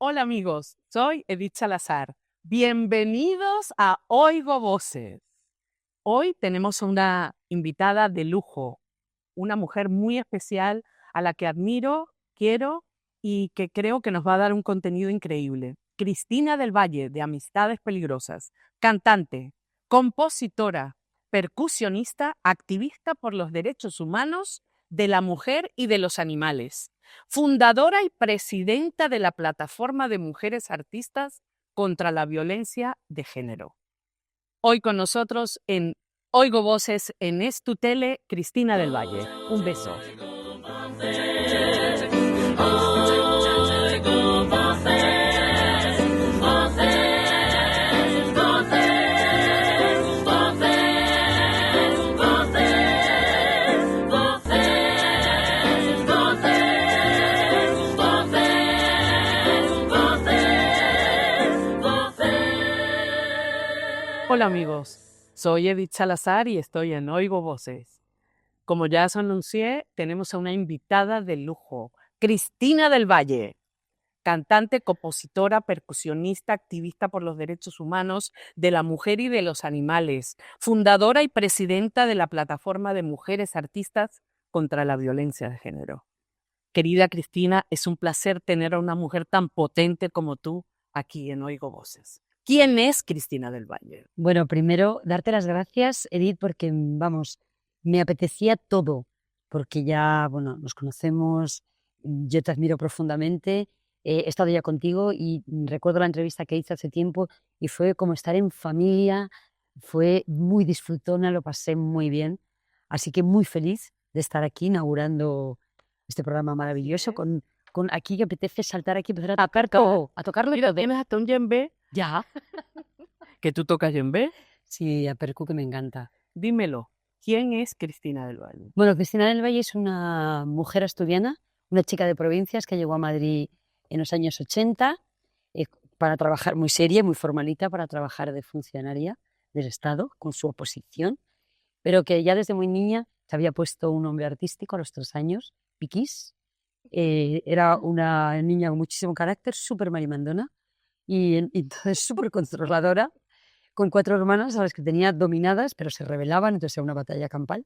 Hola amigos, soy Edith Salazar. Bienvenidos a Oigo Voces. Hoy tenemos una invitada de lujo, una mujer muy especial a la que admiro, quiero y que creo que nos va a dar un contenido increíble. Cristina del Valle, de Amistades Peligrosas, cantante, compositora, percusionista, activista por los derechos humanos de la mujer y de los animales, fundadora y presidenta de la Plataforma de Mujeres Artistas contra la Violencia de Género. Hoy con nosotros en Oigo Voces en Estutele, Cristina del Valle. Un beso. Hola amigos, soy Edith Salazar y estoy en Oigo Voces. Como ya os anuncié, tenemos a una invitada de lujo, Cristina del Valle, cantante, compositora, percusionista, activista por los derechos humanos de la mujer y de los animales, fundadora y presidenta de la Plataforma de Mujeres Artistas contra la Violencia de Género. Querida Cristina, es un placer tener a una mujer tan potente como tú aquí en Oigo Voces. ¿Quién es Cristina del Valle? Bueno, primero, darte las gracias, Edith, porque, vamos, me apetecía todo, porque ya, bueno, nos conocemos, yo te admiro profundamente, he estado ya contigo y recuerdo la entrevista que hice hace tiempo y fue como estar en familia, fue muy disfrutona, lo pasé muy bien, así que muy feliz de estar aquí inaugurando este programa maravilloso con aquí que apetece saltar aquí, empezar a tocar todo, a tocarlo Mira, todo. tienes hasta un djembe. Ya. ¿Que tú tocas djembe? Sí, a percu que me encanta. Dímelo, ¿quién es Cristina del Valle? Bueno, Cristina del Valle es una mujer asturiana, una chica de provincias que llegó a Madrid en los años 80 para trabajar muy seria, muy formalita, para trabajar de funcionaria del Estado con su oposición, pero que ya desde muy niña se había puesto un nombre artístico a los 3 años, Piquis. Era una niña con muchísimo carácter, súper marimandona y entonces súper controladora, con 4 hermanas a las que tenía dominadas, pero se rebelaban, entonces era una batalla campal.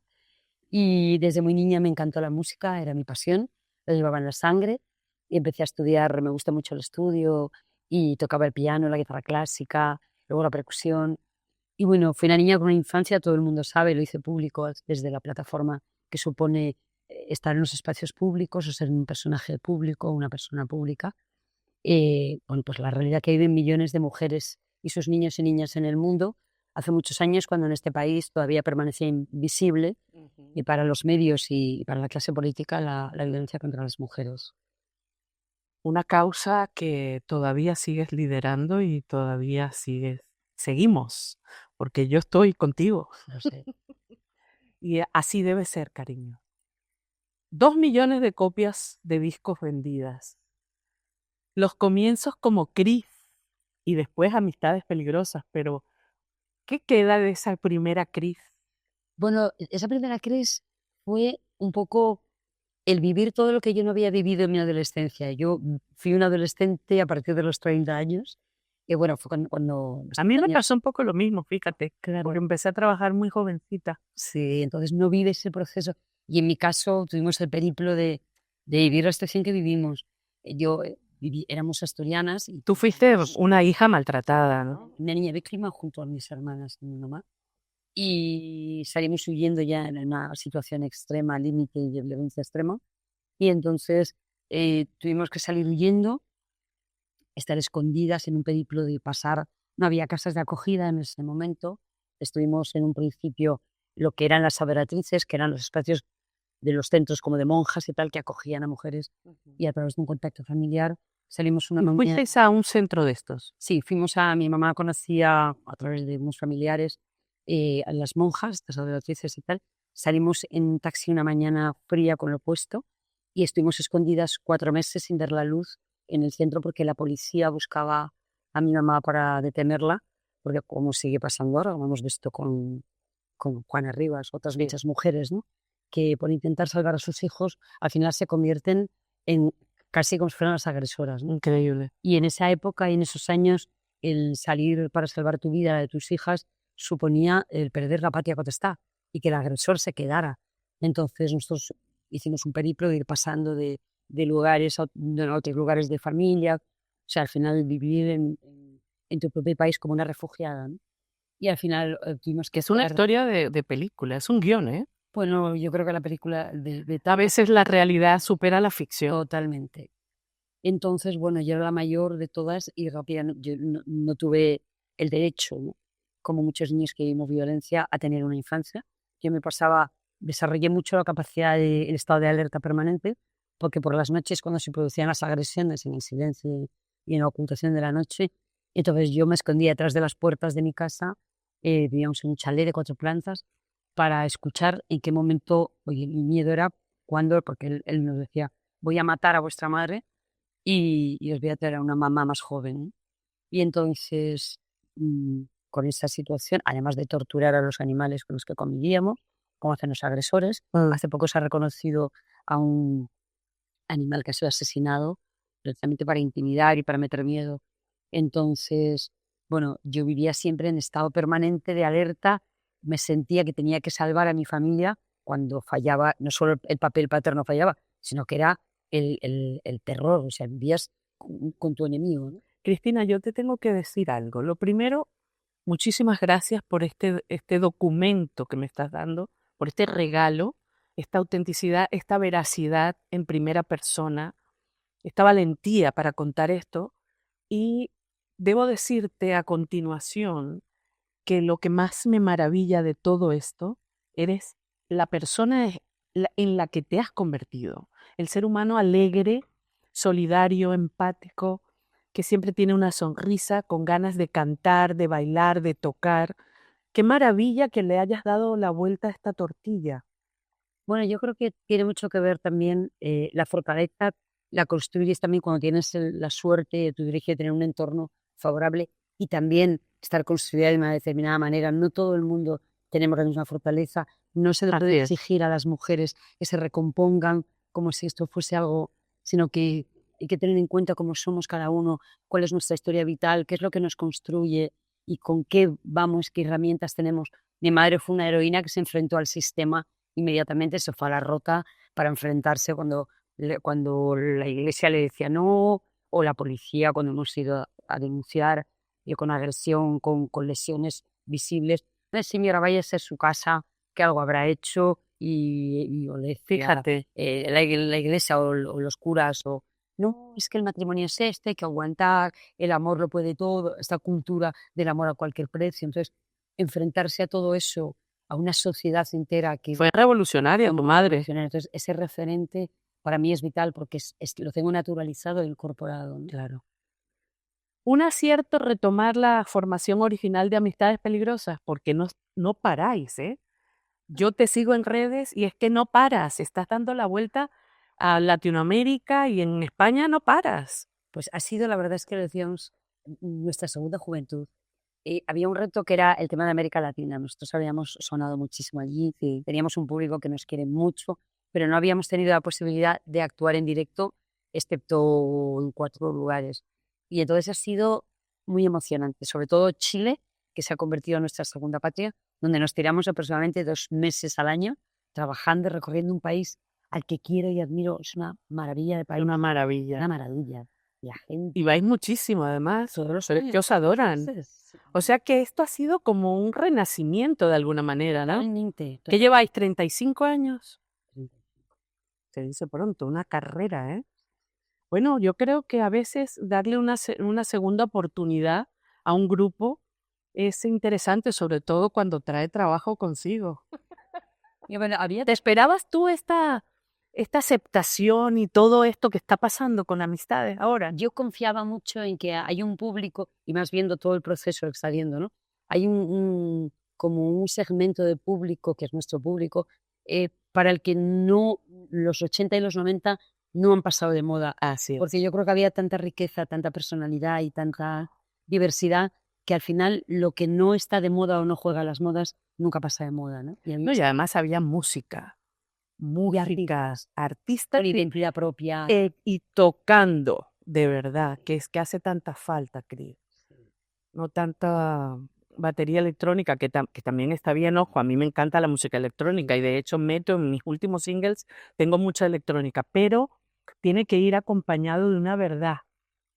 Y desde muy niña me encantó la música, era mi pasión, lo llevaba en la sangre y empecé a estudiar, me gusta mucho el estudio y tocaba el piano, la guitarra clásica, luego la percusión. Y bueno, fui una niña con una infancia, todo el mundo sabe, lo hice público desde la plataforma que supone estar en los espacios públicos o ser un personaje público, una persona pública. Bueno, pues la realidad que viven millones de mujeres y sus niños y niñas en el mundo, hace muchos años cuando en este país todavía permanecía invisible y para los medios y para la clase política la violencia contra las mujeres. Una causa que todavía sigues liderando y todavía seguimos, porque yo estoy contigo. No sé. Y así debe ser, cariño. 2 millones de copias de discos vendidas. Los comienzos como Cris y después Amistades Peligrosas, pero ¿qué queda de esa primera Cris? Bueno, esa primera crisis fue un poco el vivir todo lo que yo no había vivido en mi adolescencia. Yo fui una adolescente a partir de los 30 años, y bueno, fue cuando los A mí 30 me años, pasó un poco lo mismo, fíjate, claro, porque empecé a trabajar muy jovencita. sí, entonces no vives ese proceso. Y en mi caso tuvimos el periplo de vivir la situación que vivimos. Yo éramos asturianas y Tú fuiste teníamos una hija maltratada, ¿no? una niña víctima junto a mis hermanas y mi mamá. Y salimos huyendo ya en una situación extrema, límite y de violencia extrema. Y entonces tuvimos que salir huyendo, estar escondidas en un periplo de pasar. No había casas de acogida en ese momento. Estuvimos en un principio lo que eran las adoratrices, que eran los espacios de los centros como de monjas y tal, que acogían a mujeres. Y a través de un contacto familiar salimos una ¿Y mañana. fuisteis a un centro de estos? Sí, mi mamá conocía a través de unos familiares a las monjas, las adoratrices y tal. Salimos en un taxi una mañana fría con lo puesto y estuvimos escondidas 4 meses sin ver la luz en el centro porque la policía buscaba a mi mamá para detenerla, porque como sigue pasando ahora, como hemos visto con Juana Rivas, otras muchas mujeres, ¿no? Que por intentar salvar a sus hijos al final se convierten en casi como si fueran las agresoras, ¿no? Increíble. Y en esa época y en esos años, el salir para salvar tu vida, la de tus hijas, suponía el perder la patria potestad y que el agresor se quedara. Entonces nosotros hicimos un periplo de ir pasando de lugares a otros lugares de familia. O sea, al final vivir en tu propio país como una refugiada, ¿no? Y al final tuvimos que Que es una estar... historia de película, es un guión, ¿eh? Bueno, yo creo que la película de A veces la realidad supera la ficción. totalmente. Entonces, bueno, yo era la mayor de todas y rápidamente yo no tuve el derecho, ¿no? Como muchos niños que vivimos violencia, a tener una infancia. Yo desarrollé mucho la capacidad del estado de alerta permanente, porque por las noches cuando se producían las agresiones en el silencio y en la ocultación de la noche, entonces yo me escondía detrás de las puertas de mi casa, vivíamos en un chalet de 4 plantas, para escuchar en qué momento, oye, mi miedo era cuando, porque él nos decía, voy a matar a vuestra madre y os voy a traer a una mamá más joven, ¿no? Y entonces, con esa situación, además de torturar a los animales con los que convivíamos, como hacen los agresores, hace poco se ha reconocido a un animal que ha sido asesinado precisamente para intimidar y para meter miedo. Entonces, bueno, yo vivía siempre en estado permanente de alerta, me sentía que tenía que salvar a mi familia cuando fallaba, no solo el papel paterno fallaba, sino que era el terror, o sea, vivías con tu enemigo, ¿no? Cristina, yo te tengo que decir algo. Lo primero, muchísimas gracias por este documento que me estás dando, por este regalo, esta autenticidad, esta veracidad en primera persona, esta valentía para contar esto. Y debo decirte a continuación que lo que más me maravilla de todo esto eres la persona en la que te has convertido. El ser humano alegre, solidario, empático, que siempre tiene una sonrisa, con ganas de cantar, de bailar, de tocar. Qué maravilla que le hayas dado la vuelta a esta tortilla. Bueno, yo creo que tiene mucho que ver también la fortaleza, la construyes también cuando tienes la suerte de tu privilegio de tener un entorno favorable y también estar construida de una determinada manera. No todo el mundo tenemos la misma fortaleza, no se le puede Así es. exigir a las mujeres que se recompongan como si esto fuese algo, sino que hay que tener en cuenta cómo somos cada uno, cuál es nuestra historia vital, qué es lo que nos construye y con qué vamos, qué herramientas tenemos. Mi madre fue una heroína que se enfrentó al sistema inmediatamente, se fue a la roca para enfrentarse cuando la iglesia le decía no, o la policía cuando hemos ido a denunciar con agresión, con lesiones visibles. Entonces, señora, váyase a su casa, que algo habrá hecho y o le decía, Fíjate. la iglesia o los curas o no, es que el matrimonio es este, hay que aguantar, el amor lo puede todo, esta cultura del amor a cualquier precio. Entonces, enfrentarse a todo eso, a una sociedad entera que Fue revolucionaria tu madre. revolucionaria. Entonces, ese referente para mí es vital porque lo tengo naturalizado e incorporado, ¿no? Claro. Un acierto retomar la formación original de Amistades Peligrosas, porque no paráis, ¿eh? Yo te sigo en redes y es que no paras, estás dando la vuelta a Latinoamérica y en España no paras. Pues ha sido, la verdad es que lo decíamos, nuestra segunda juventud. Había un reto que era el tema de América Latina. Nosotros habíamos sonado muchísimo allí, sí, teníamos un público que nos quiere mucho, pero no habíamos tenido la posibilidad de actuar en directo, excepto en 4 lugares. Y entonces ha sido muy emocionante, sobre todo Chile, que se ha convertido en nuestra segunda patria, donde nos tiramos aproximadamente 2 meses al año trabajando, recorriendo un país al que quiero y admiro. Es una maravilla de país, Una una maravilla. maravilla. La gente, Y vais muchísimo además, todos los pero es que os adoran. O sea que esto ha sido como un renacimiento de alguna manera, ¿no? totalmente. ¿Qué lleváis? ¿35 años? Se dice pronto, una carrera, ¿eh? Bueno, yo creo que a veces darle una segunda oportunidad a un grupo es interesante, sobre todo cuando trae trabajo consigo. Y bueno, ¿Te esperabas tú esta aceptación y todo esto que está pasando con Amistades ahora? yo confiaba mucho en que hay un público, y más viendo todo el proceso que está viendo, ¿no? Hay como un segmento de público, que es nuestro público, para el que no, los 80 y los 90 no han pasado de moda. Así es. Porque yo creo que había tanta riqueza, tanta personalidad y tanta diversidad que al final lo que no está de moda o no juega a las modas nunca pasa de moda, ¿no? Y a mí No, y además había música. músicas, artistas Con identidad propia. y tocando, de verdad, que es que hace tanta falta, Cris. No tanta batería electrónica, que también está bien, ojo, a mí me encanta la música electrónica y de hecho meto en mis últimos singles, tengo mucha electrónica, pero tiene que ir acompañado de una verdad,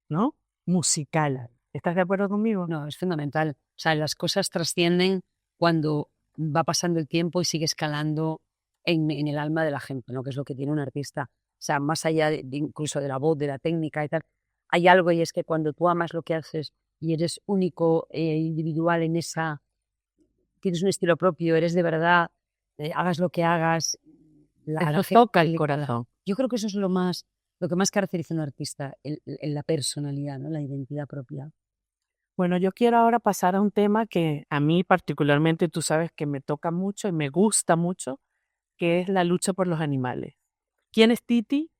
¿no? Musical. ¿Estás de acuerdo conmigo? No, es fundamental. O sea, las cosas trascienden cuando va pasando el tiempo y sigue escalando en el alma de la gente, ¿no? Que es lo que tiene un artista. O sea, más allá incluso de la voz, de la técnica y tal, hay algo y es que cuando tú amas lo que haces y eres único, individual en esa, tienes un estilo propio, eres de verdad, hagas lo que hagas, Eso gente toca el le cala. corazón. Yo creo que eso es lo que más caracteriza a un artista, la personalidad, ¿no? La identidad propia. Bueno, yo quiero ahora pasar a un tema que a mí particularmente tú sabes que me toca mucho y me gusta mucho, que es la lucha por los animales. ¿Quién es Titi?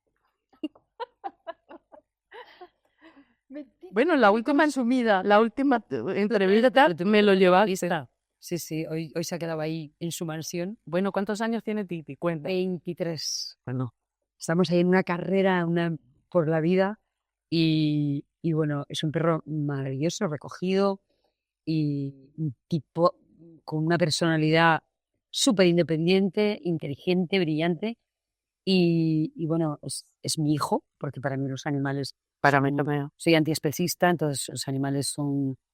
Bueno, la última entrevista me lo llevaste. Sí, hoy se ha quedado ahí en su mansión. Bueno, ¿cuántos años tiene Titi? Cuenta. 23. Bueno, Estamos ahí en una carrera por la vida y bueno, es un perro maravilloso, recogido y un tipo con una personalidad súper independiente, inteligente, brillante y bueno, es mi hijo, porque para mí los animales, para mí también. soy antiespecista, entonces los animales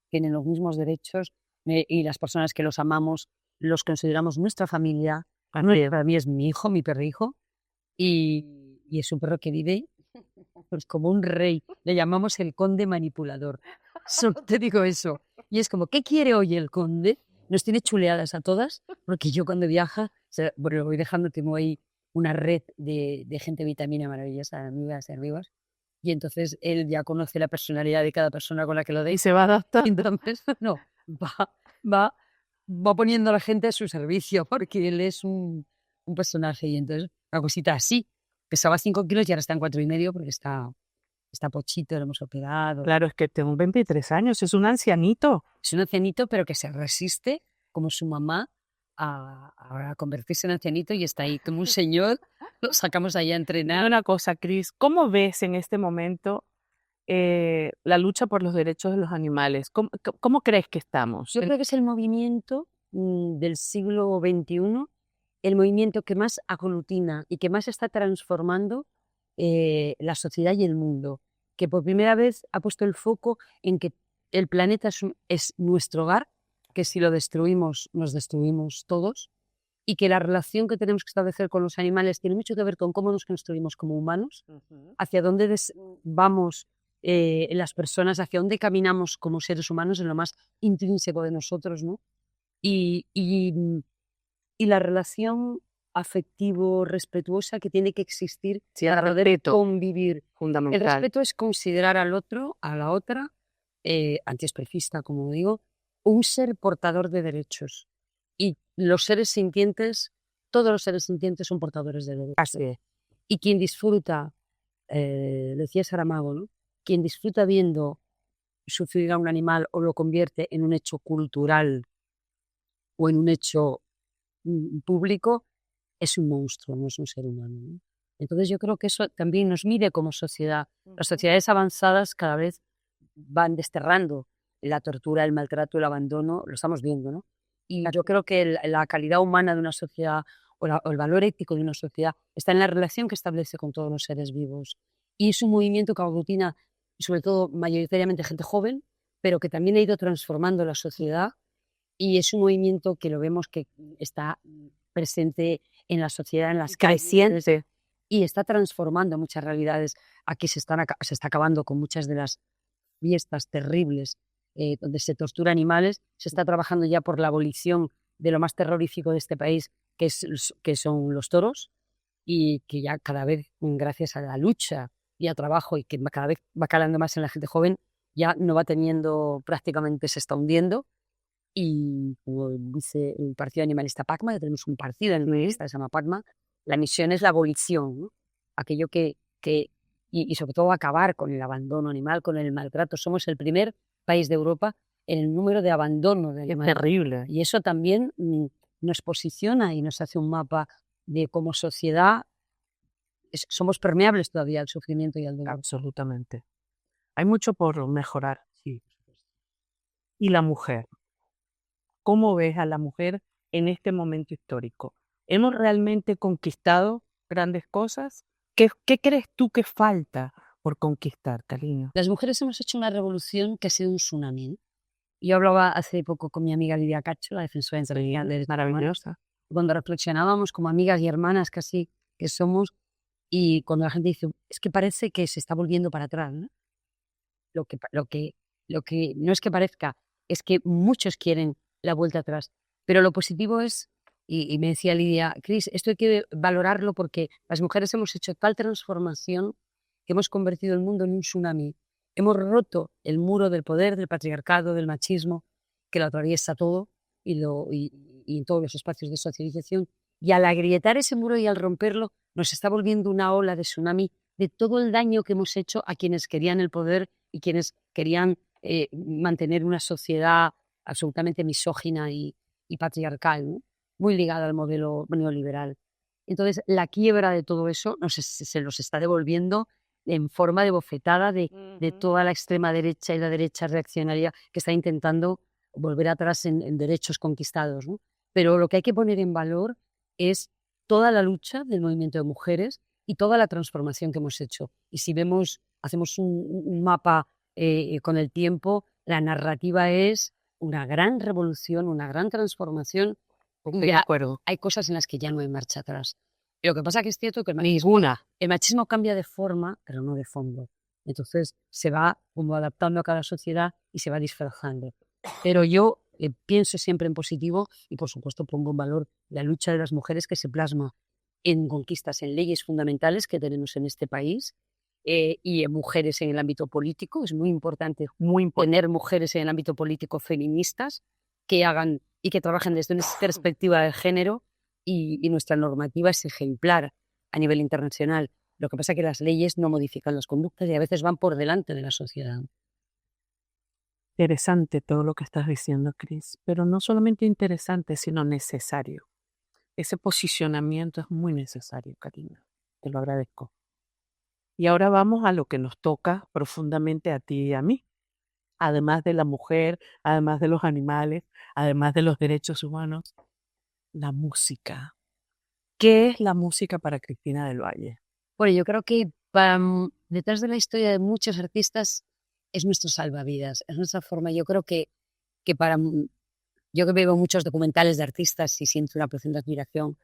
tienen los mismos derechos y las personas que los amamos los consideramos nuestra familia. Para mí es mi hijo, mi perrijo, y es un perro que vive pues, como un rey. Le llamamos el conde manipulador. Solo te digo eso. Y es como, ¿qué quiere hoy el conde? Nos tiene chuleadas a todas, porque yo cuando viaja, bueno, lo voy dejando, tengo ahí una red de gente vitamina maravillosa, amigas y amigos, y entonces él ya conoce la personalidad de cada persona con la que lo Y deis. se va adaptando. Entonces, no, va poniendo a la gente a su servicio, porque él es un personaje, y entonces una cosita así. Pesaba 5 kilos y ahora está en 4,5 porque está pochito, lo hemos operado. Claro, es que tengo 23 años, es un ancianito. Es un ancianito, pero que se resiste, como su mamá, a convertirse en ancianito y está ahí como un señor. Lo sacamos allá a entrenar. Una cosa, Cris, ¿cómo ves en este momento la lucha por los derechos de los animales? ¿Cómo crees que estamos? Yo creo que es el movimiento del siglo XXI, el movimiento que más aglutina y que más está transformando la sociedad y el mundo, que por primera vez ha puesto el foco en que el planeta es nuestro hogar, que si lo destruimos, nos destruimos todos, y que la relación que tenemos que establecer con los animales tiene mucho que ver con cómo nos construimos como humanos, hacia dónde vamos las personas, hacia dónde caminamos como seres humanos en lo más intrínseco de nosotros, ¿no? Y la relación afectivo-respetuosa que tiene que existir para poder convivir. Fundamental. El respeto es considerar al otro, a la otra, antiespecista, como digo, un ser portador de derechos. Y los seres sintientes, todos los seres sintientes son portadores de derechos. Así es. Y quien disfruta, decía Saramago, ¿no? Quien disfruta viendo sufrir a un animal o lo convierte en un hecho cultural o en un hecho público, es un monstruo, no es un ser humano, ¿no? Entonces yo creo que eso también nos mide como sociedad. Las sociedades avanzadas cada vez van desterrando la tortura, el maltrato, el abandono, lo estamos viendo, ¿no? Y yo creo que la calidad humana de una sociedad o el valor ético de una sociedad está en la relación que establece con todos los seres vivos. Y es un movimiento que aglutina, sobre todo mayoritariamente gente joven, pero que también ha ido transformando la sociedad, y es un movimiento que lo vemos que está presente en la sociedad, en las calles, y está transformando muchas realidades. Aquí se está acabando con muchas de las fiestas terribles donde se tortura animales. Se está trabajando ya por la abolición de lo más terrorífico de este país, que son los toros, y que ya cada vez, gracias a la lucha y a trabajo, y que cada vez va calando más en la gente joven, ya no va teniendo, prácticamente se está hundiendo. Y como dice el Partido Animalista PACMA, ya tenemos un partido animalista que se llama PACMA, la misión es la abolición, ¿no? Aquello y sobre todo acabar con el abandono animal, con el maltrato. Somos el primer país de Europa en el número de abandono de animales. Es terrible. Y eso también nos posiciona y nos hace un mapa de como sociedad somos permeables todavía al sufrimiento y al dolor. Absolutamente. Hay mucho por mejorar. Sí. ¿Y la mujer? ¿Cómo ves a la mujer en este momento histórico? ¿Hemos realmente conquistado grandes cosas? ¿Qué crees tú que falta por conquistar, cariño? Las mujeres hemos hecho una revolución que ha sido un tsunami, ¿no? Yo hablaba hace poco con mi amiga Lidia Cacho, la defensora internacional de derechos humanos, Maravillosa. cuando reflexionábamos como amigas y hermanas casi que somos, y cuando la gente dice, es que parece que se está volviendo para atrás, ¿no? Lo que no es que parezca, es que muchos quieren la vuelta atrás. Pero lo positivo es, y me decía Lidia, Cris, esto hay que valorarlo porque las mujeres hemos hecho tal transformación que hemos convertido el mundo en un tsunami. Hemos roto el muro del poder, del patriarcado, del machismo, que lo atraviesa todo y en todos los espacios de socialización. Y al agrietar ese muro y al romperlo, nos está volviendo una ola de tsunami de todo el daño que hemos hecho a quienes querían el poder y quienes querían mantener una sociedad absolutamente misógina y patriarcal, ¿no? Muy ligada al modelo neoliberal. Entonces, la quiebra de todo eso se nos está devolviendo en forma de bofetada de toda la extrema derecha y la derecha reaccionaria que está intentando volver atrás en derechos conquistados, ¿no? Pero lo que hay que poner en valor es toda la lucha del movimiento de mujeres y toda la transformación que hemos hecho. Y si hacemos un mapa con el tiempo, la narrativa es una gran revolución, una gran transformación. Estoy de acuerdo. Hay cosas en las que ya no hay marcha atrás. Y lo que pasa que es cierto que Ninguna. el machismo cambia de forma, pero no de fondo. Entonces se va como adaptando a cada sociedad y se va disfrazando. Pero yo pienso siempre en positivo y, por supuesto, pongo en valor la lucha de las mujeres que se plasma en conquistas, en leyes fundamentales que tenemos en este país y en mujeres en el ámbito político. Es muy importante tener mujeres en el ámbito político feministas que hagan y que trabajen desde una perspectiva de género y nuestra normativa es ejemplar a nivel internacional. Lo que pasa es que las leyes no modifican las conductas y a veces van por delante de la sociedad. Interesante todo lo que estás diciendo, Cris, pero no solamente interesante, sino necesario. Ese posicionamiento es muy necesario, cariño. Te lo agradezco. Y ahora vamos a lo que nos toca profundamente a ti y a mí. Además de la mujer, además de los animales, además de los derechos humanos, la música. ¿Qué es la música para Cristina del Valle? Bueno, yo creo que detrás de la historia de muchos artistas es nuestro salvavidas, es nuestra forma. Yo creo que yo que veo muchos documentales de artistas y siento una profunda admiración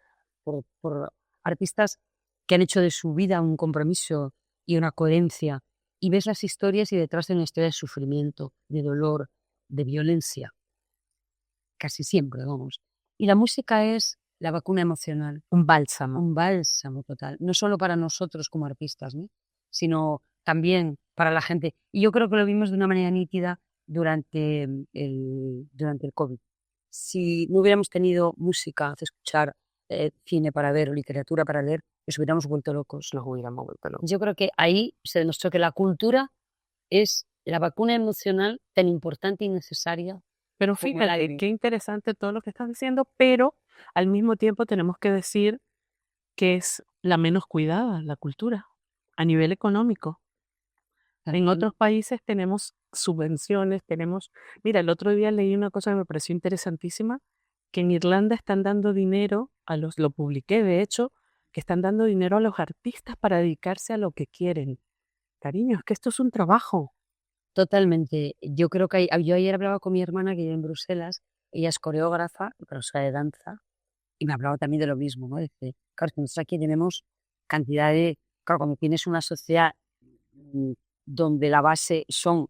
por artistas que han hecho de su vida un compromiso y una coherencia. Y ves las historias y detrás de una historia de sufrimiento, de dolor, de violencia. Casi siempre, vamos. Y la música es la vacuna emocional. Un bálsamo. Un bálsamo total. No solo para nosotros como artistas, ¿no? Sino también para la gente. Y yo creo que lo vimos de una manera nítida durante el COVID. Si no hubiéramos tenido música, escuchar cine para ver o literatura para leer, nos hubiéramos vuelto locos. Nos hubiéramos vuelto locos. Yo creo que ahí se demostró que la cultura es la vacuna emocional tan importante y necesaria. Pero fíjate, qué interesante todo lo que estás diciendo, pero al mismo tiempo tenemos que decir que es la menos cuidada, la cultura, a nivel económico. En otros países tenemos subvenciones, Mira, el otro día leí una cosa que me pareció interesantísima, que en Irlanda están dando dinero lo publiqué de hecho, que están dando dinero a los artistas para dedicarse a lo que quieren. Cariño, es que esto es un trabajo. Totalmente. Yo creo que yo ayer hablaba con mi hermana que vive en Bruselas, ella es coreógrafa, profesora de danza, y me hablaba también de lo mismo, ¿no? Dice, claro, es que nosotros aquí tenemos cantidad de... Claro, cuando tienes una sociedad mm, donde la base son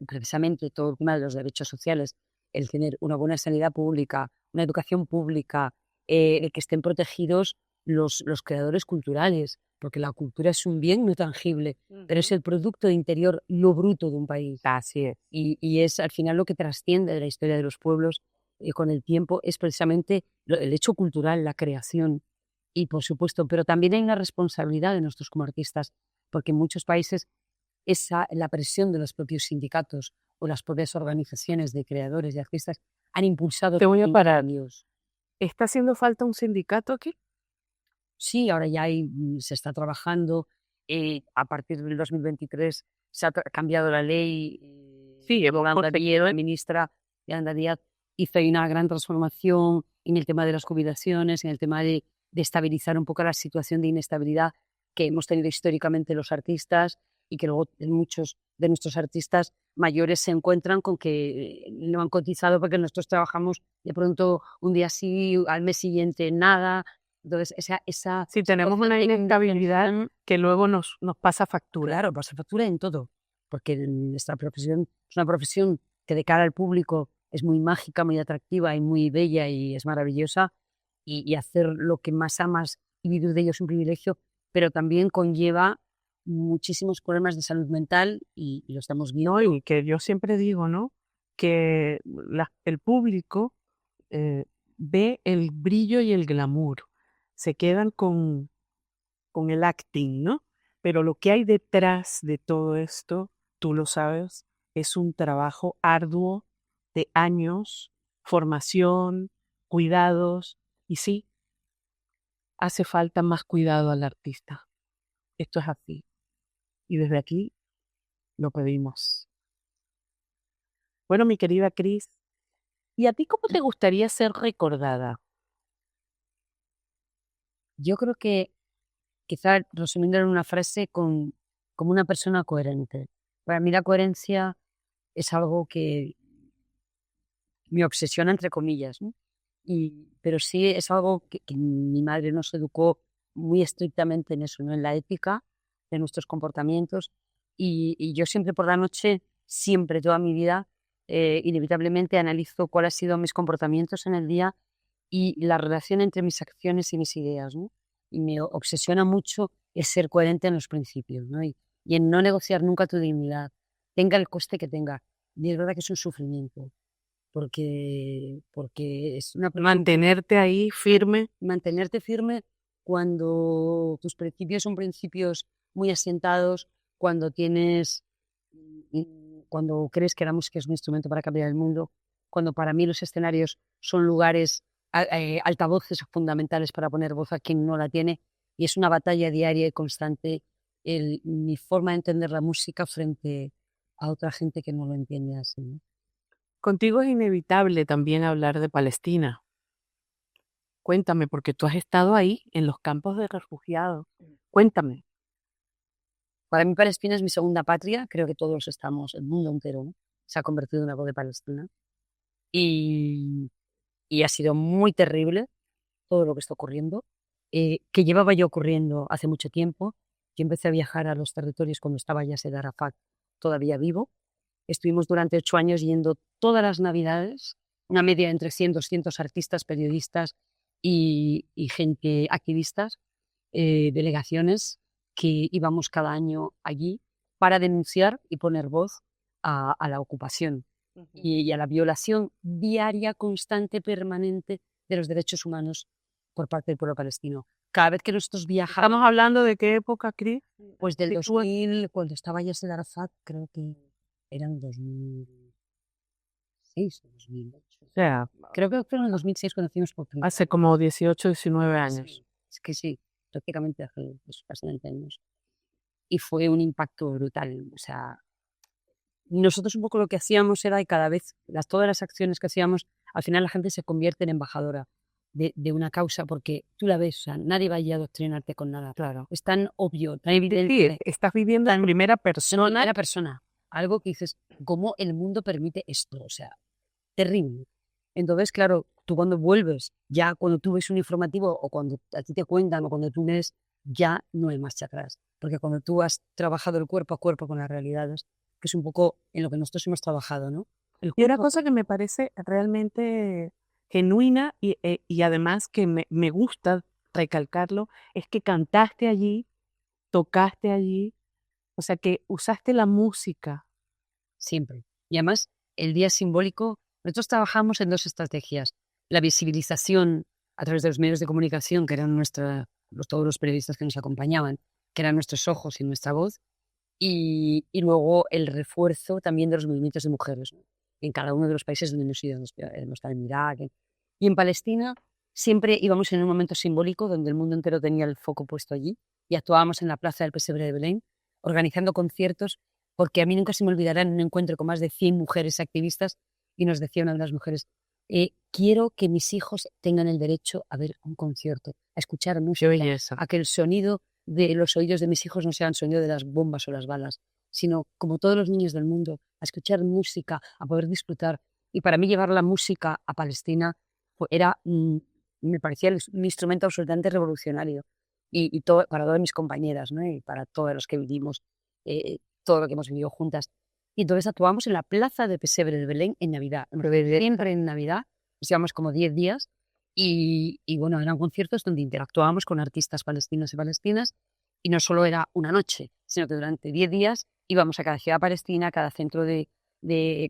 precisamente todo el tema de los derechos sociales, el tener una buena sanidad pública, una educación pública, el que estén protegidos los creadores culturales, porque la cultura es un bien no tangible, pero es el producto interior, lo bruto de un país. Así es. Y es al final lo que trasciende de la historia de los pueblos con el tiempo, es precisamente el hecho cultural, la creación. Y por supuesto, pero también hay una responsabilidad de nosotros como artistas, porque en muchos países la presión de los propios sindicatos o las propias organizaciones de creadores y artistas han impulsado... Te voy a parar. ¿Está haciendo falta un sindicato aquí? Sí, ahora ya se está trabajando. A partir del 2023 se ha cambiado la ley. Sí, hemos Yolanda conseguido. Díaz, ministra Yolanda Díaz, hizo ahí una gran transformación en el tema de las jubilaciones, en el tema de estabilizar un poco la situación de inestabilidad que hemos tenido históricamente los artistas y que luego muchos de nuestros artistas mayores se encuentran con que no han cotizado porque nosotros trabajamos de pronto un día sí, al mes siguiente nada. Entonces, esa Sí, tenemos una inestabilidad que luego nos pasa factura. claro, pasa factura en todo, porque nuestra profesión es una profesión que de cara al público es muy mágica, muy atractiva y muy bella y es maravillosa, y hacer lo que más amas y vivir de ello es un privilegio, pero también conlleva muchísimos problemas de salud mental y lo estamos viendo. No, y que yo siempre digo, ¿no? Que el público ve el brillo y el glamour, se quedan con el acting, ¿no? Pero lo que hay detrás de todo esto, tú lo sabes, es un trabajo arduo de años, formación, cuidados, y sí, hace falta más cuidado al artista. Esto es así. Y desde aquí lo pedimos. Bueno, mi querida Cris, ¿y a ti cómo te gustaría ser recordada? Yo creo que, quizá resumiendo en una frase, como una persona coherente. Para mí la coherencia es algo que me obsesiona, entre comillas, ¿no? Pero sí es algo que mi madre nos educó muy estrictamente en eso, ¿no? En la ética de nuestros comportamientos. Y yo siempre por la noche, siempre, toda mi vida, inevitablemente analizo cuáles han sido mis comportamientos en el día y la relación entre mis acciones y mis ideas, ¿no? Y me obsesiona mucho es ser coherente en los principios, ¿no? Y en no negociar nunca tu dignidad, tenga el coste que tenga. Y es verdad que es un sufrimiento, porque es una Mantenerte ahí firme. mantenerte firme cuando tus principios son principios muy asientados, cuando cuando crees que la música es un instrumento para cambiar el mundo, cuando para mí los escenarios son lugares, altavoces fundamentales para poner voz a quien no la tiene, y es una batalla diaria y constante mi forma de entender la música frente a otra gente que no lo entiende así, ¿no? Contigo es inevitable también hablar de Palestina. Cuéntame, porque tú has estado ahí en los campos de refugiados. Cuéntame. Para mí Palestina es mi segunda patria, creo que todos estamos, el mundo entero, ¿no? Se ha convertido en algo de Palestina. Y, y ha sido muy terrible todo lo que está ocurriendo, que llevaba ya ocurriendo hace mucho tiempo. Yo empecé a viajar a los territorios cuando estaba Yasser Arafat todavía vivo. Estuvimos durante 8 años yendo todas las navidades, una media entre 100, 200 artistas, periodistas y gente, activistas, delegaciones que íbamos cada año allí para denunciar y poner voz a la ocupación y a la violación diaria, constante, permanente de los derechos humanos por parte del pueblo palestino. Cada vez que nosotros viajamos, ¿Estamos hablando de qué época, Cris? pues del Sitúa- 2000, cuando estaba Yasser Arafat, creo que eran 2006 o 2008. O sea, Creo que fue en el 2006 cuando hicimos por primera hace como 18, 19 vez. años. Sí, es que sí, prácticamente hace pues, casi 20 años. Y fue un impacto brutal. O sea, nosotros un poco lo que hacíamos era, y cada vez, todas las acciones que hacíamos, al final la gente se convierte en embajadora de una causa, porque tú la ves, o sea, nadie va a ir a adoctrinarte con nada. Claro. Es tan obvio, tan Sí, evidente, estás viviendo en primera en persona. primera persona. Algo que dices, ¿cómo el mundo permite esto? O sea, terrible. Entonces, claro, tú cuando vuelves, ya cuando tú ves un informativo o cuando a ti te cuentan o cuando tú lees, ya no hay marcha atrás. Porque cuando tú has trabajado el cuerpo a cuerpo con las realidades, que es un poco en lo que nosotros hemos trabajado, ¿no? El Y una cuerpo, cosa que me parece realmente genuina y además que me gusta recalcarlo, es que cantaste allí, tocaste allí, o sea que usaste la música. siempre. Y además, el día simbólico, nosotros trabajamos en dos estrategias. La visibilización a través de los medios de comunicación, que eran todos los periodistas que nos acompañaban, que eran nuestros ojos y nuestra voz, y luego el refuerzo también de los movimientos de mujeres, ¿no? En cada uno de los países donde hemos ido, hemos estado en Irak. Y en Palestina siempre íbamos en un momento simbólico donde el mundo entero tenía el foco puesto allí y actuábamos en la plaza del Pesebre de Belén, organizando conciertos, porque a mí nunca se me olvidará en un encuentro con más de 100 mujeres activistas y nos decía una de las mujeres, quiero que mis hijos tengan el derecho a ver un concierto, a escuchar Qué música, belleza. a que el sonido de los oídos de mis hijos no sea el sonido de las bombas o las balas, sino como todos los niños del mundo, a escuchar música, a poder disfrutar. Y para mí llevar la música a Palestina era, me parecía un instrumento absolutamente revolucionario. Y todo, para todas mis compañeras, ¿no? Y para todos los que vivimos, todo lo que hemos vivido juntas. Y entonces actuamos en la plaza de Pesebre de Belén en Navidad. Siempre en Navidad, nos llevamos como 10 días. Y bueno, eran conciertos donde interactuábamos con artistas palestinos y palestinas. Y no solo era una noche, sino que durante 10 días íbamos a cada ciudad palestina, a cada centro de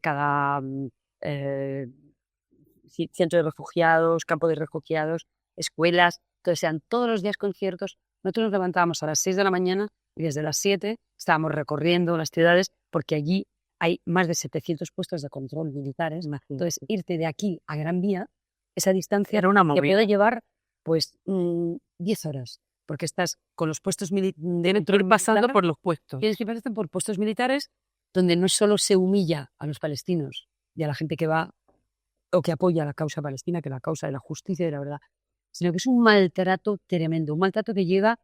cada eh, centro de refugiados, campo de refugiados, escuelas. Entonces eran todos los días conciertos. Nosotros nos levantábamos a las 6 de la mañana y desde las 7 estábamos recorriendo las ciudades porque allí hay más de 700 puestos de control militares. Entonces, irte de aquí a Gran Vía, esa distancia Era una que movida. puede llevar pues 10 horas, porque estás con los puestos Tienes que ir pasando por los puestos. Tienes que pasar por puestos militares donde no solo se humilla a los palestinos y a la gente que va o que apoya la causa palestina, que la causa de la justicia y de la verdad, sino que es un maltrato tremendo, un maltrato que llega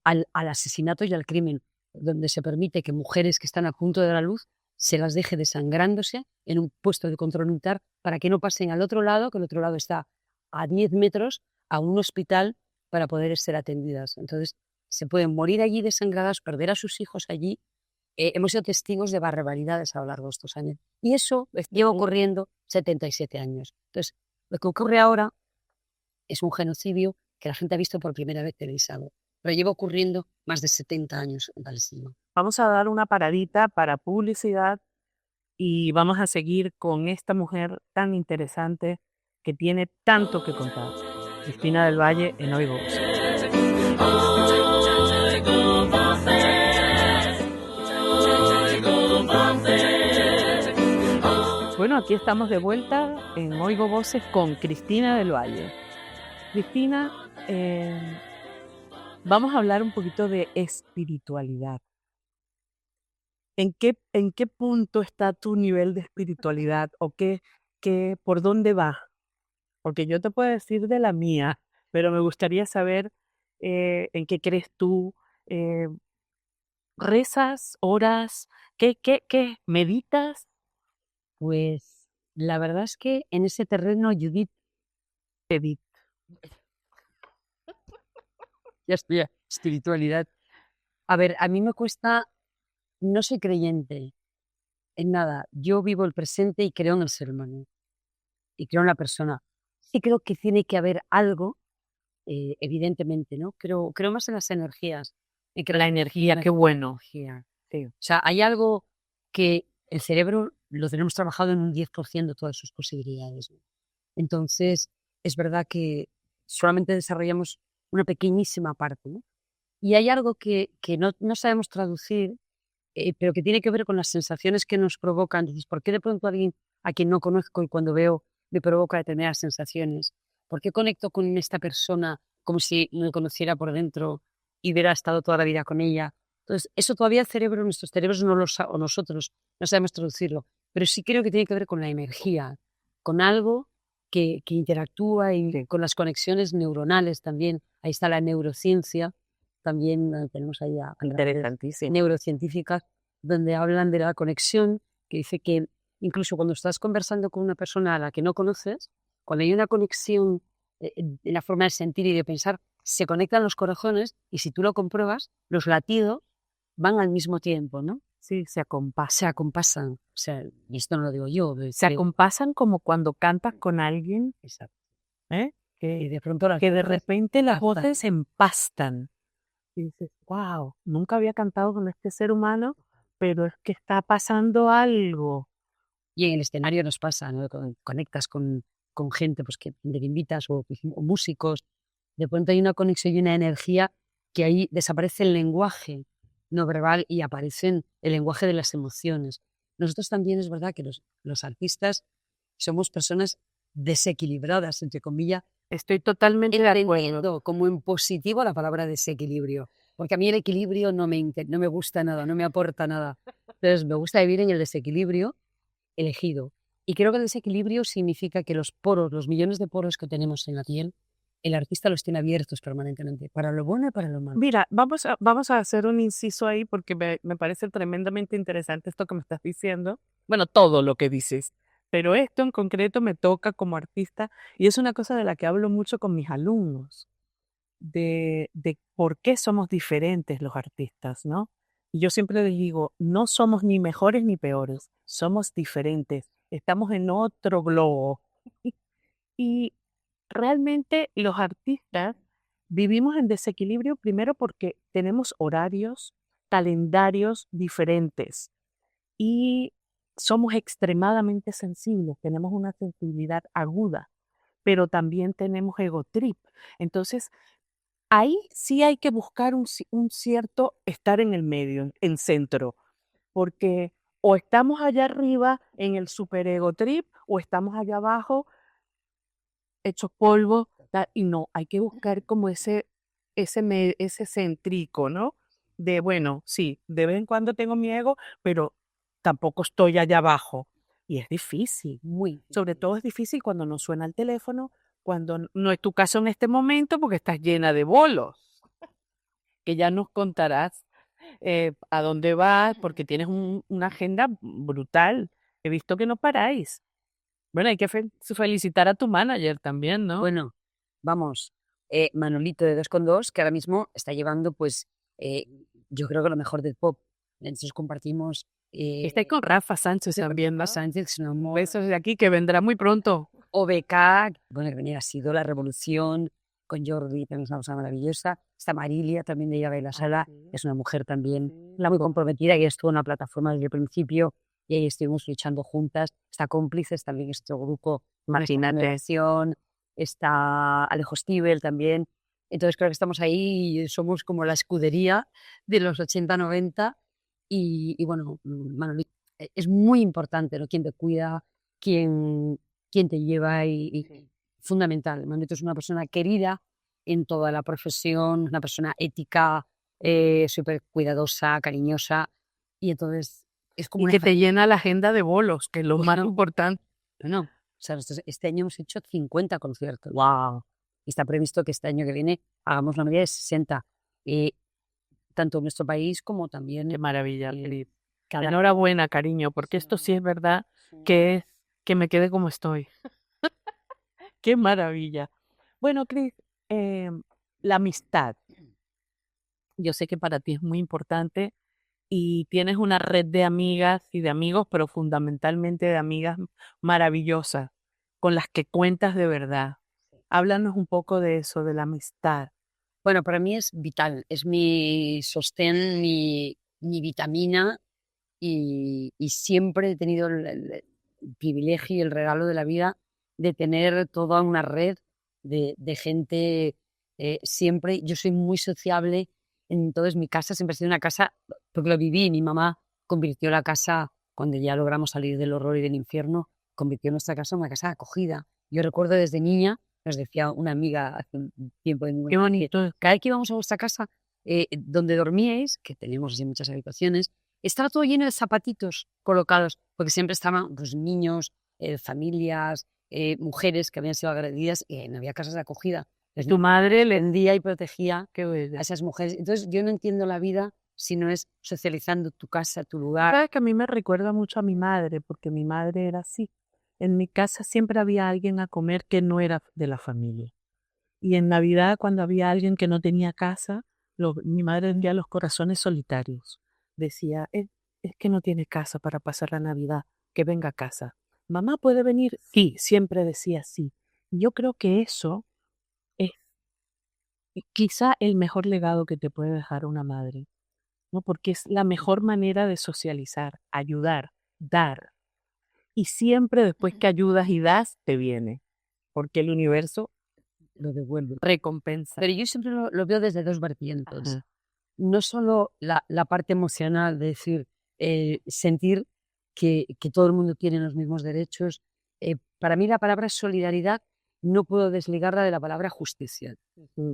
al asesinato y al crimen, donde se permite que mujeres que están a punto de dar a luz se las deje desangrándose en un puesto de control militar para que no pasen al otro lado, que el otro lado está a 10 metros, a un hospital para poder ser atendidas. Entonces, se pueden morir allí desangradas, perder a sus hijos allí. Hemos sido testigos de barbaridades a lo largo de estos años. Y eso lleva ocurriendo 77 años. Entonces, lo que ocurre ahora es un genocidio que la gente ha visto por primera vez televisado, pero lleva ocurriendo más de 70 años en Palestina. Vamos a dar una paradita para publicidad y vamos a seguir con esta mujer tan interesante que tiene tanto que contar. Cristina del Valle en Oigo. Bueno, aquí estamos de vuelta en Oigo Voces con Cristina del Valle. Cristina, vamos a hablar un poquito de espiritualidad. ¿En qué punto está tu nivel de espiritualidad o por dónde va? Porque yo te puedo decir de la mía, pero me gustaría saber en qué crees tú. eh, ¿Rezas, oras? ¿Qué? ¿Meditas? Pues la verdad es que en ese terreno, Judith, Edith. ya estoy espiritualidad. A ver, a mí me cuesta, no soy creyente en nada. Yo vivo el presente y creo en el ser humano y creo en la persona. Sí creo que tiene que haber algo, evidentemente, ¿no? Creo más en las energías. En que La energía, qué bueno. energía. Sí. O sea, hay algo que el cerebro lo tenemos trabajado en un 10% de todas sus posibilidades, ¿no? Entonces, es verdad que solamente desarrollamos una pequeñísima parte, ¿no? Y hay algo que no sabemos traducir, pero que tiene que ver con las sensaciones que nos provocan. Dices, ¿por qué de pronto alguien a quien no conozco y cuando veo me provoca determinadas sensaciones? ¿Por qué conecto con esta persona como si me conociera por dentro y hubiera estado toda la vida con ella? Entonces, eso todavía el cerebro, nuestros cerebros no lo o nosotros no sabemos traducirlo, pero sí creo que tiene que ver con la energía, con algo que interactúa y Sí. con las conexiones neuronales también. Ahí está la neurociencia, también tenemos ahí a las redes Interesantísimo. neurocientíficas donde hablan de la conexión, que dice que incluso cuando estás conversando con una persona a la que no conoces, cuando hay una conexión en la forma de sentir y de pensar, se conectan los corazones y si tú lo compruebas, los latidos van al mismo tiempo, ¿no? Sí, se acompasan. Se acompasan. O sea, y esto no lo digo yo. Se acompasan como cuando cantas con alguien, Exacto. ¿eh? Y de pronto Que de repente las captan. voces se empastan. Y dices, wow, nunca había cantado con este ser humano, pero es que está pasando algo. Y en el escenario nos pasa, ¿no? Conectas con gente pues, que te invitas o músicos. De pronto hay una conexión y una energía que ahí desaparece el lenguaje no verbal y aparece el lenguaje de las emociones. Nosotros también es verdad que los artistas somos personas desequilibradas, entre comillas, Estoy totalmente de acuerdo. entendiendo como en positivo la palabra desequilibrio. Porque a mí el equilibrio no me gusta nada, no me aporta nada. Entonces me gusta vivir en el desequilibrio elegido. Y creo que el desequilibrio significa que los poros, los millones de poros que tenemos en la piel, el artista los tiene abiertos permanentemente, para lo bueno y para lo malo. Mira, vamos a hacer un inciso ahí porque me parece tremendamente interesante esto que me estás diciendo. Bueno, todo lo que dices, pero esto en concreto me toca como artista y es una cosa de la que hablo mucho con mis alumnos, de por qué somos diferentes los artistas, ¿no? Y yo siempre les digo, no somos ni mejores ni peores, somos diferentes, estamos en otro globo. Y realmente los artistas vivimos en desequilibrio primero porque tenemos horarios, calendarios diferentes y somos extremadamente sensibles, tenemos una sensibilidad aguda, pero también tenemos ego trip. Entonces, ahí sí hay que buscar un cierto estar en el medio, en centro, porque o estamos allá arriba en el super ego trip o estamos allá abajo hecho polvo, y no, hay que buscar como ese centrico, ¿no? De, bueno, sí, de vez en cuando tengo mi ego, pero tampoco estoy allá abajo. Y es difícil. Muy Sobre difícil. todo es difícil cuando no suena el teléfono, cuando no es tu caso en este momento porque estás llena de bolos, que ya nos contarás a dónde vas, porque tienes una agenda brutal. He visto que no paráis. Bueno, hay que felicitar a tu manager también, ¿no? Bueno, vamos, Manolito de 2 con 2, que ahora mismo está llevando, pues, yo creo que lo mejor del pop. Entonces compartimos Está ahí con Rafa Sánchez también, ¿no? Rafa Sánchez, que es un amor. Besos de aquí que vendrá muy pronto. OBK, bueno, que venía, ha sido La Revolución, con Jordi, que es una cosa maravillosa. Está Marilia, también de Ella Baila Sala, Sí, es una mujer también, sí. la muy comprometida, y estuvo en la plataforma desde el principio, y ahí estuvimos luchando juntas. Está Cómplices, también es otro grupo, nuestra Imagínate. generación. Está Alejo Stivel también. Entonces creo que estamos ahí y somos como la escudería de los 80-90. Y bueno, Manolito, es muy importante, ¿no? Quién te cuida, quién te lleva Sí. fundamental. Manolito es una persona querida en toda la profesión, una persona ética, súper cuidadosa, cariñosa, y entonces es como Y una que te llena la agenda de bolos, que es lo más Bueno, importante. no, o sea, este año hemos hecho 50 conciertos Wow, y está previsto que este año que viene hagamos la media de 60, tanto en nuestro país como también qué maravilla, eh, Cris. cada Enhorabuena, cariño, porque esto sí es verdad que es que me quede como estoy. Qué maravilla. Bueno, Cris, la amistad. Yo sé que para ti es muy importante y tienes una red de amigas y de amigos, pero fundamentalmente de amigas maravillosas con las que cuentas de verdad. Háblanos un poco de eso, de la amistad. Bueno, para mí es vital, es mi sostén, mi vitamina, y siempre he tenido el privilegio y el regalo de la vida de tener toda una red de gente. Siempre, yo soy muy sociable, entonces mi casa siempre ha sido una casa, porque lo viví, mi mamá convirtió la casa, cuando ya logramos salir del horror y del infierno, convirtió nuestra casa en una casa de acogida. Yo recuerdo desde niña, nos decía una amiga hace un tiempo de mi Qué mamá, que bonito. cada vez que íbamos a vuestra casa, donde dormíais, que teníamos así muchas habitaciones, estaba todo lleno de zapatitos colocados, porque siempre estaban, pues, niños, familias, mujeres que habían sido agredidas, y no había casas de acogida. Entonces, Tu madre le... defendía y protegía Qué a bella. esas mujeres. Entonces, yo no entiendo la vida si no es socializando tu casa, tu lugar. Sabes que a mí me recuerda mucho a mi madre, porque mi madre era así. En mi casa siempre había alguien a comer que no era de la familia. Y en Navidad, cuando había alguien que no tenía casa, mi madre vendía los corazones solitarios. Decía, es que no tiene casa para pasar la Navidad, que venga a casa. ¿Mamá puede venir? Sí, siempre decía sí. Y yo creo que eso es quizá el mejor legado que te puede dejar una madre, ¿no? Porque es la mejor manera de socializar, ayudar, dar. Y siempre después que ayudas y das, te viene, porque el universo Lo devuelve. recompensa. Pero yo siempre lo veo desde dos vertientes. Ajá. No solo la parte emocional, de decir, sentir que todo el mundo tiene los mismos derechos. Para mí la palabra solidaridad no puedo desligarla de la palabra justicia,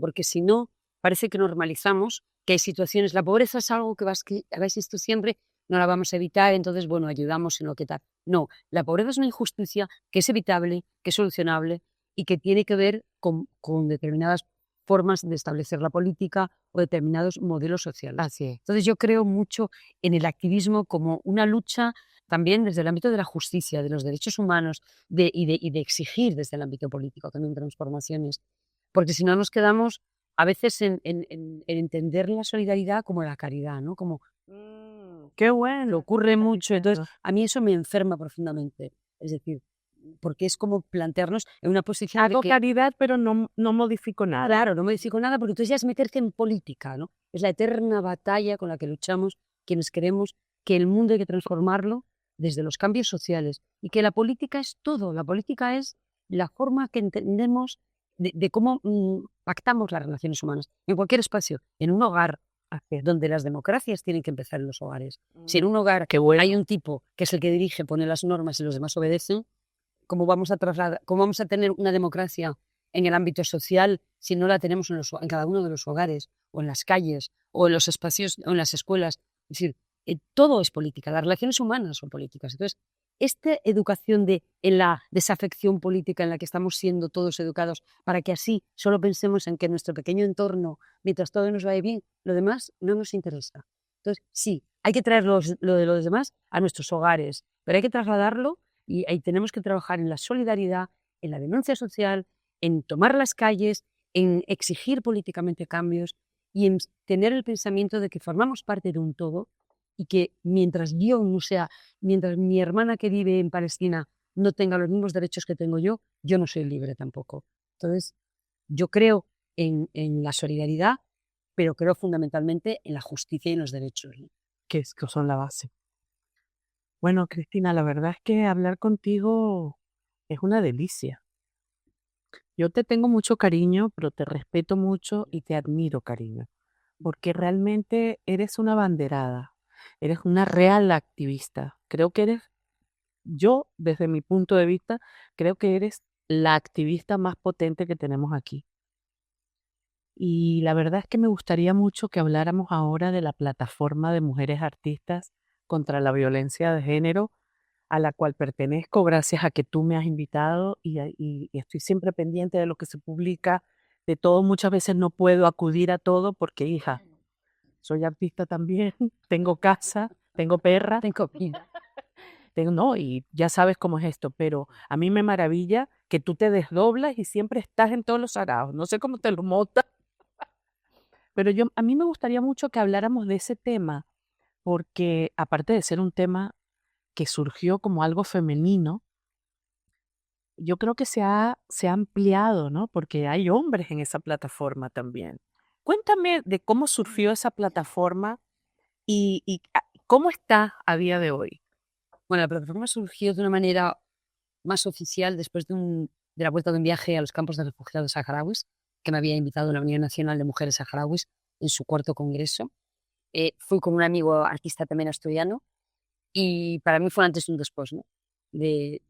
porque si no, parece que normalizamos que hay situaciones, la pobreza es algo que va a existir siempre, no la vamos a evitar, entonces, bueno, ayudamos en lo que tal. No, la pobreza es una injusticia que es evitable, que es solucionable y que tiene que ver con determinadas formas de establecer la política o determinados modelos sociales. Así es. Entonces yo creo mucho en el activismo como una lucha también desde el ámbito de la justicia, de los derechos humanos y de exigir desde el ámbito político también transformaciones, porque si no nos quedamos a veces en entender la solidaridad como la caridad, ¿no? Como Qué que bueno. ocurre mucho. Entonces, Diciendo. a mí eso me enferma profundamente. Es decir, porque es como plantearnos en una posición de Hago que, caridad, pero no modifico nada. claro, no me modifico nada, porque entonces ya es meterte en política, ¿no? Es la eterna batalla con la que luchamos quienes queremos que el mundo hay que transformarlo desde los cambios sociales y que la política es todo. La política es la forma que entendemos de cómo pactamos las relaciones humanas en cualquier espacio, en un hogar, Así es. donde las democracias tienen que empezar en los hogares. Si en un Mm, hogar Qué bueno. hay un tipo que es el que dirige, pone las normas y los demás obedecen, ¿cómo vamos a tener una democracia en el ámbito social si no la tenemos en cada uno de los hogares, o en las calles, o en los espacios, o en las escuelas? Es decir, todo es política, las relaciones humanas son políticas. Entonces, esta educación en la desafección política en la que estamos siendo todos educados para que así solo pensemos en que nuestro pequeño entorno, mientras todo nos vaya bien, lo demás no nos interesa. Entonces, sí, hay que traer lo de los demás a nuestros hogares, pero hay que trasladarlo y ahí tenemos que trabajar en la solidaridad, en la denuncia social, en tomar las calles, en exigir políticamente cambios y en tener el pensamiento de que formamos parte de un todo y que mientras mi hermana que vive en Palestina no tenga los mismos derechos que tengo yo no soy libre tampoco. Entonces, yo creo en la solidaridad, pero creo fundamentalmente en la justicia y en los derechos, ¿no? Que son la base. Bueno, Cristina, la verdad es que hablar contigo es una delicia. Yo te tengo mucho cariño, pero te respeto mucho y te admiro, cariño, porque realmente eres una banderada, eres una real activista. Yo, desde mi punto de vista, creo que eres la activista más potente que tenemos aquí. Y la verdad es que me gustaría mucho que habláramos ahora de la plataforma de mujeres artistas contra la violencia de género, a la cual pertenezco gracias a que tú me has invitado y estoy siempre pendiente de lo que se publica, de todo. Muchas veces no puedo acudir a todo porque, hija, soy artista también, tengo casa, tengo perra, Tengo vida. no, y ya sabes cómo es esto, pero a mí me maravilla que tú te desdoblas y siempre estás en todos los araos. No sé cómo te lo montas, pero a mí me gustaría mucho que habláramos de ese tema, porque aparte de ser un tema que surgió como algo femenino, yo creo que se ha ampliado, ¿no? Porque hay hombres en esa plataforma también. Cuéntame de cómo surgió esa plataforma y cómo está a día de hoy. Bueno, la plataforma surgió de una manera más oficial después de la vuelta de un viaje a los campos de refugiados saharauis, que me había invitado la Unión Nacional de Mujeres Saharauis en su cuarto congreso. Fui con un amigo artista también asturiano y para mí fue un antes y un después, ¿no? De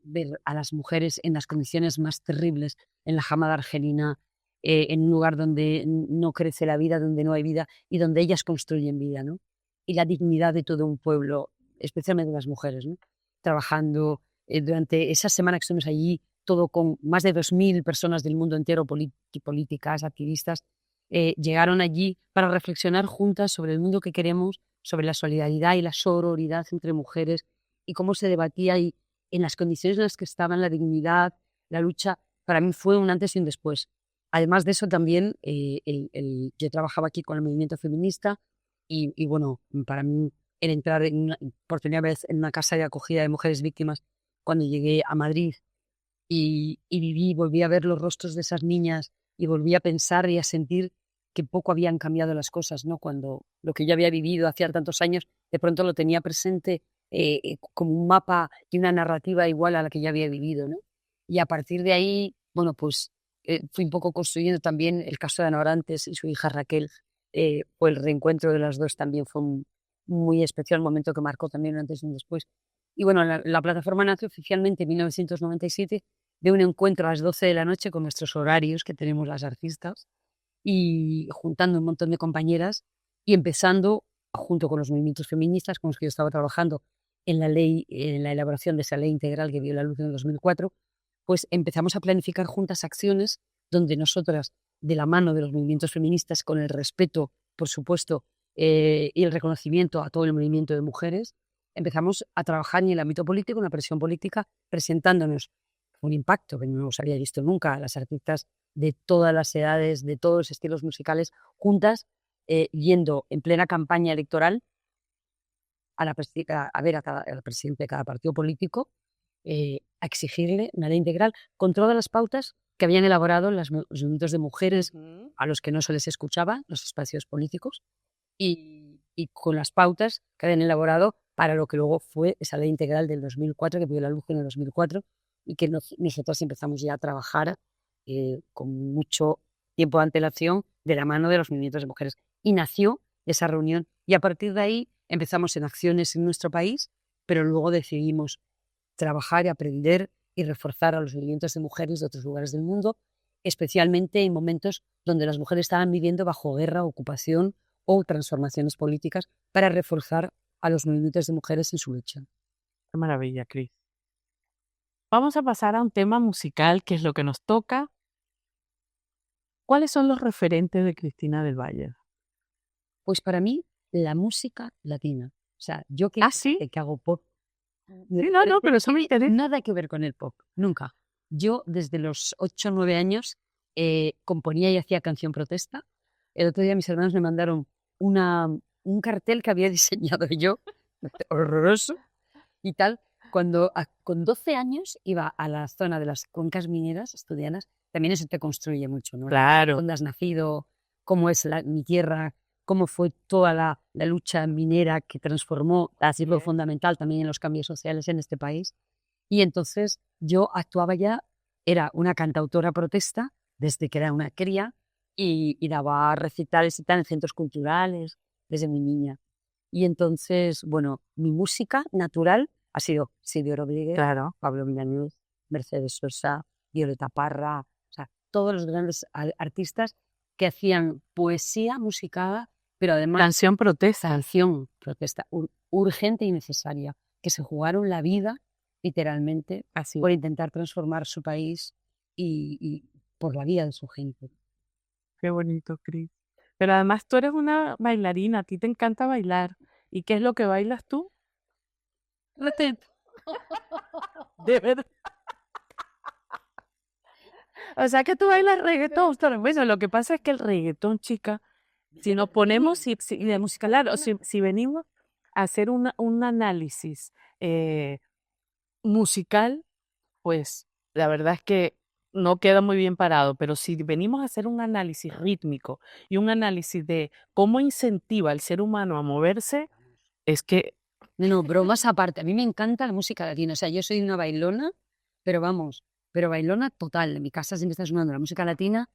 ver a las mujeres en las condiciones más terribles en la Hamada argelina, en un lugar donde no crece la vida, donde no hay vida y donde ellas construyen vida, ¿no? Y la dignidad de todo un pueblo, especialmente las mujeres, ¿no? Trabajando durante esa semana que estuvimos allí, todo con más de 2000 personas del mundo entero, políticas, activistas, llegaron allí para reflexionar juntas sobre el mundo que queremos, sobre la solidaridad y la sororidad entre mujeres y cómo se debatía y en las condiciones en las que estaban, la dignidad, la lucha, para mí fue un antes y un después. Además de eso también, yo trabajaba aquí con el movimiento feminista y bueno, para mí el entrar por primera vez en una casa de acogida de mujeres víctimas cuando llegué a Madrid y volví a ver los rostros de esas niñas y volví a pensar y a sentir que poco habían cambiado las cosas, ¿no? Cuando lo que yo había vivido hacía tantos años, de pronto lo tenía presente como un mapa y una narrativa igual a la que ya había vivido, ¿no? Y a partir de ahí, bueno, pues fui un poco construyendo también el caso de Ana Orantes y su hija Raquel. Fue el reencuentro de las dos, también fue un muy especial momento que marcó también un antes y un después. Y bueno, la plataforma nace oficialmente en 1997 de un encuentro a las 12 de la noche con nuestros horarios que tenemos las artistas y juntando un montón de compañeras y empezando, junto con los movimientos feministas con los que yo estaba trabajando en la elaboración de esa ley integral que vio la luz en el 2004, pues empezamos a planificar juntas acciones donde nosotras, de la mano de los movimientos feministas, con el respeto, por supuesto, y el reconocimiento a todo el movimiento de mujeres, empezamos a trabajar en el ámbito político, una presión política, presentándonos un impacto que no se había visto nunca, las artistas de todas las edades, de todos los estilos musicales, juntas, yendo en plena campaña electoral a ver al presidente de cada partido político, a exigirle una ley integral con todas las pautas que habían elaborado los movimientos de mujeres a los que no se les escuchaba, los espacios políticos, y con las pautas que habían elaborado para lo que luego fue esa ley integral del 2004, que vio la luz en el 2004, y que nosotros empezamos ya a trabajar con mucho tiempo de antelación de la mano de los movimientos de mujeres. Y nació esa reunión, y a partir de ahí empezamos en acciones en nuestro país, pero luego decidimos trabajar y aprender y reforzar a los movimientos de mujeres de otros lugares del mundo, especialmente en momentos donde las mujeres estaban viviendo bajo guerra, ocupación o transformaciones políticas, para reforzar a los movimientos de mujeres en su lucha. Qué maravilla, Cris. Vamos a pasar a un tema musical, que es lo que nos toca. ¿Cuáles son los referentes de Cristina del Valle? Pues para mí, la música latina. O sea, yo que, ¿Sí? que hago pop. Sí, no, pero eso me interesa. Nada que ver con el pop, nunca. Yo desde los 8 o 9 años componía y hacía canción protesta. El otro día mis hermanos me mandaron un cartel que había diseñado yo, horroroso y tal. Cuando con 12 años iba a la zona de las cuencas mineras asturianas, también eso te construye mucho, ¿no? Claro. ¿Dónde has nacido? ¿Cómo es mi tierra? ¿Cómo fue toda la lucha minera que transformó, ha sido fundamental también en los cambios sociales en este país? Y entonces yo actuaba ya, era una cantautora protesta desde que era una cría y daba recitales y tal en centros culturales desde muy niña. Y entonces, bueno, mi música natural ha sido Silvio Rodríguez, Claro. Pablo Milanés, Mercedes Sosa, Violeta Parra, o sea, todos los grandes artistas que hacían poesía musicada, pero además Canción protesta. canción protesta urgente y necesaria, que se jugaron la vida literalmente Así. por intentar transformar su país y por la vida de su gente. Qué bonito, Cris. Pero además tú eres una bailarina, a ti te encanta bailar. ¿Y qué es lo que bailas tú? De verdad. O sea que tú bailas reggaetón. Bueno, lo que pasa es que el reggaetón, chica, si nos ponemos, de música, claro, si venimos a hacer un análisis musical, pues la verdad es que no queda muy bien parado, pero si venimos a hacer un análisis rítmico y un análisis de cómo incentiva al ser humano a moverse, es que... No, bromas aparte, a mí me encanta la música latina, o sea, yo soy una bailona, pero vamos, pero bailona total, en mi casa siempre está sonando la música latina,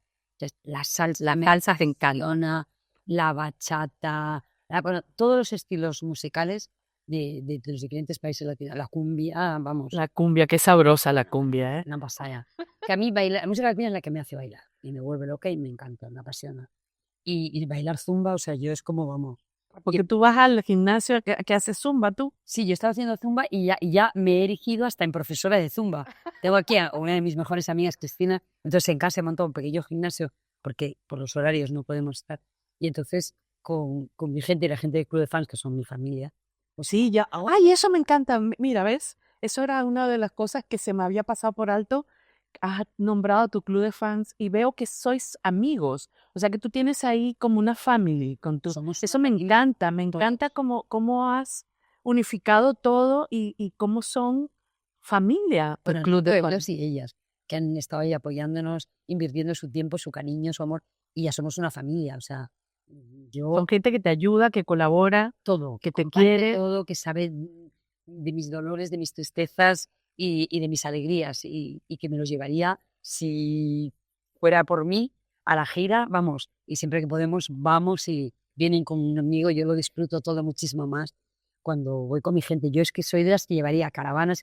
la salsa mexicana, la bachata, bueno, todos los estilos musicales de los diferentes países latinos, la cumbia, vamos. La cumbia, qué sabrosa la cumbia, ¿eh? Una pasada. Que a mí bailar, la música latina es la que me hace bailar, y me vuelve loca y me encanta, me apasiona. Y bailar zumba, o sea, yo es como, vamos. Porque tú vas al gimnasio que haces zumba, ¿tú? Sí, yo estaba haciendo zumba y ya me he erigido hasta en profesora de zumba. Tengo aquí a una de mis mejores amigas, Cristina. Entonces en casa he montado un pequeño gimnasio porque por los horarios no podemos estar. Y entonces con mi gente y la gente del club de fans, que son mi familia. Pues sí, ya. ¡Ay, eso me encanta! Mira, ¿ves? Eso era una de las cosas que se me había pasado por alto. Has nombrado a tu club de fans y veo que sois amigos. O sea, que tú tienes ahí como una family con tu... Eso me encanta cómo has unificado todo y cómo son familia. Bueno, El club de fans. ellos y ellas, que han estado ahí apoyándonos, invirtiendo su tiempo, su cariño, su amor, y ya somos una familia, o sea, Son gente que te ayuda, que colabora, todo, que te quiere. Todo, que sabe de mis dolores, de mis tristezas y de mis alegrías, y que me los llevaría, si fuera por mí, a la gira, vamos, y siempre que podemos vamos y vienen conmigo, yo lo disfruto todo muchísimo más cuando voy con mi gente. Yo es que soy de las que llevaría caravanas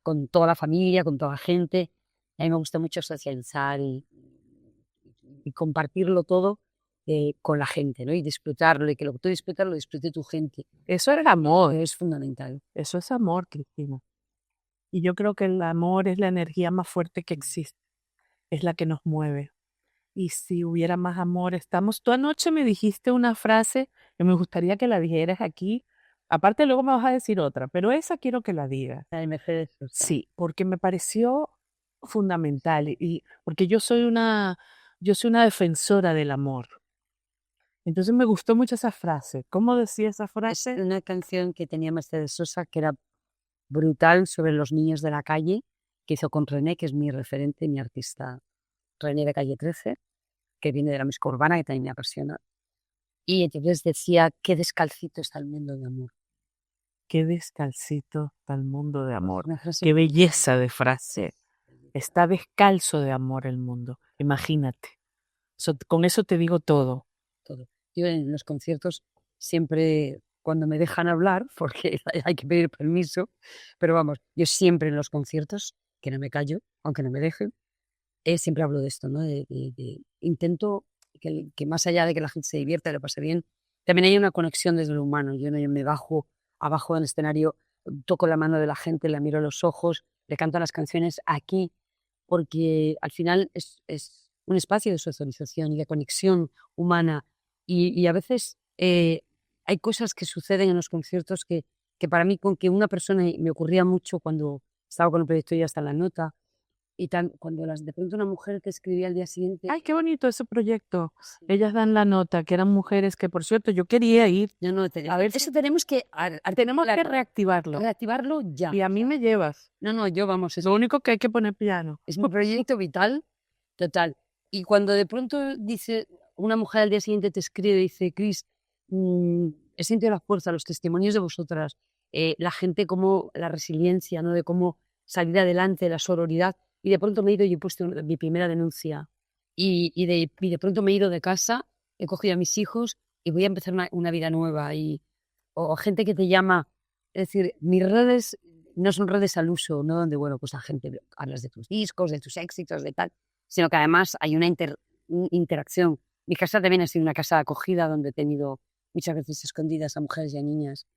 con toda la familia, con toda la gente, A mí me gusta mucho socializar y compartirlo todo con la gente, ¿no? Y disfrutarlo, y que lo que tú disfrutas lo disfrute tu gente. Eso es amor, Es fundamental. eso es amor, Cristina. Y yo creo que el amor es la energía más fuerte que existe, es la que nos mueve. Y si hubiera más amor, tú anoche me dijiste una frase que me gustaría que la dijeras aquí. Aparte, luego me vas a decir otra, pero esa quiero que la digas. La Mercedes Sosa. Sí, porque me pareció fundamental y porque yo soy una defensora del amor. Entonces me gustó mucho esa frase. ¿Cómo decía esa Es frase? una canción que tenía Mercedes Sosa que era brutal sobre los niños de la calle, que hizo con René, que es mi referente, mi artista, René de Calle 13, que viene de la música urbana, que también me apasiona. Y entonces decía, qué descalcito está el mundo de amor. Qué descalcito está el mundo de amor. Una frase Qué brutal. belleza de frase. Está descalzo de amor el mundo. Imagínate. Con eso te digo todo. Todo. Yo en los conciertos siempre, cuando me dejan hablar, porque hay que pedir permiso, pero vamos, yo siempre en los conciertos, que no me callo, aunque no me dejen, siempre hablo de esto, ¿no? Intento que más allá de que la gente se divierta y lo pase bien, también hay una conexión desde lo humano. Yo me bajo abajo del escenario, toco la mano de la gente, la miro a los ojos, le canto las canciones aquí, porque al final es un espacio de socialización y de conexión humana. Y a veces hay cosas que suceden en los conciertos que para mí, con que una persona, y me ocurría mucho cuando estaba con el proyecto Ya está en la nota, y cuando de pronto una mujer te escribía al día siguiente. Ay, qué bonito ese proyecto. Sí. Ellas dan la nota, que eran mujeres que, por cierto, yo quería ir. No, no, A ver eso tenemos que tenemos que reactivarlo. reactivarlo ya. Y a mí me llevas. No, yo vamos, Lo único que hay que poner piano. es un proyecto vital, total. Y cuando de pronto dice, una mujer al día siguiente te escribe y dice, Cris, he sentido la fuerza, los testimonios de vosotras, la gente como la resiliencia, ¿no? De cómo salir adelante, la sororidad. Y de pronto me he ido y he puesto mi primera denuncia. Y de pronto me he ido de casa, he cogido a mis hijos y voy a empezar una vida nueva. O gente que te llama, es decir, mis redes no son redes al uso, ¿no? Donde, bueno, pues la gente hablas de tus discos, de tus éxitos, de tal, sino que además hay una interacción. Mi casa también ha sido una casa de acogida donde he tenido muchas veces escondidas a mujeres y a niñas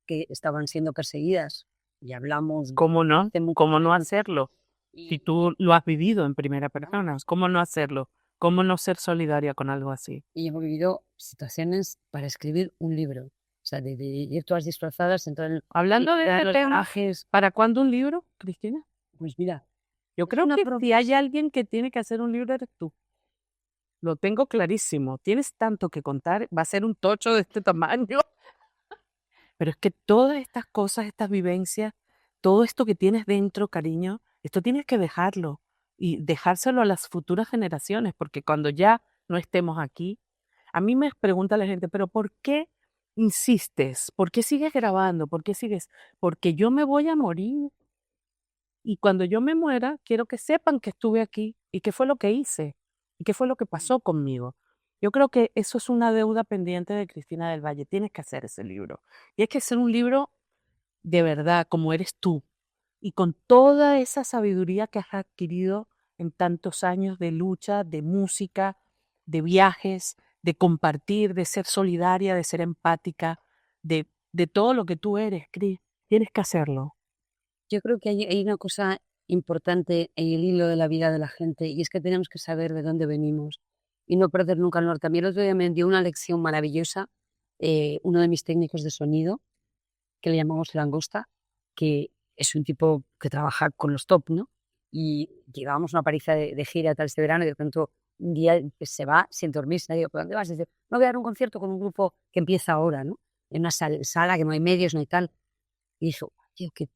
que estaban siendo perseguidas y hablamos. ¿Cómo no? ¿Cómo no hacerlo? Si Y, tú lo has vivido en primera persona, ¿cómo no hacerlo? ¿Cómo no ser solidaria con algo así? y hemos vivido situaciones para escribir un libro. O sea, de ir todas disfrazadas, entrar en Hablando de este los tema, trajes. ¿para cuándo un libro, Cristina? Pues mira, Yo es creo una que si hay alguien que tiene que hacer un libro eres tú. Lo tengo clarísimo. Tienes tanto que contar, va a ser un tocho de este tamaño. Pero es que todas estas cosas, estas vivencias, todo esto que tienes dentro, cariño, esto tienes que dejarlo y dejárselo a las futuras generaciones, porque cuando ya no estemos aquí, a mí me pregunta la gente, pero ¿por qué insistes? ¿Por qué sigues grabando? ¿Por qué sigues? Porque yo me voy a morir y cuando yo me muera, quiero que sepan que estuve aquí y qué fue lo que hice y qué fue lo que pasó conmigo. Yo creo que eso es una deuda pendiente de Cristina del Valle. Tienes que hacer ese libro. Y es que ser un libro de verdad, como eres tú, y con toda esa sabiduría que has adquirido en tantos años de lucha, de música, de viajes, de compartir, de ser solidaria, de ser empática, de todo lo que tú eres, Cris. Tienes que hacerlo. Yo creo que hay una cosa importante en el hilo de la vida de la gente y es que tenemos que saber de dónde venimos y no perder nunca el norte. A mí el otro día me dio una lección maravillosa uno de mis técnicos de sonido, que le llamamos Langosta, que es un tipo que trabaja con los top, ¿no? Y llevábamos una paliza de gira tal este verano y de pronto un día pues, se va sin dormirse. Y digo, ¿por dónde vas? Dice, me voy a dar un concierto con un grupo que empieza ahora, ¿no? En una sala que no hay medios, no hay tal. Y dije, tío, que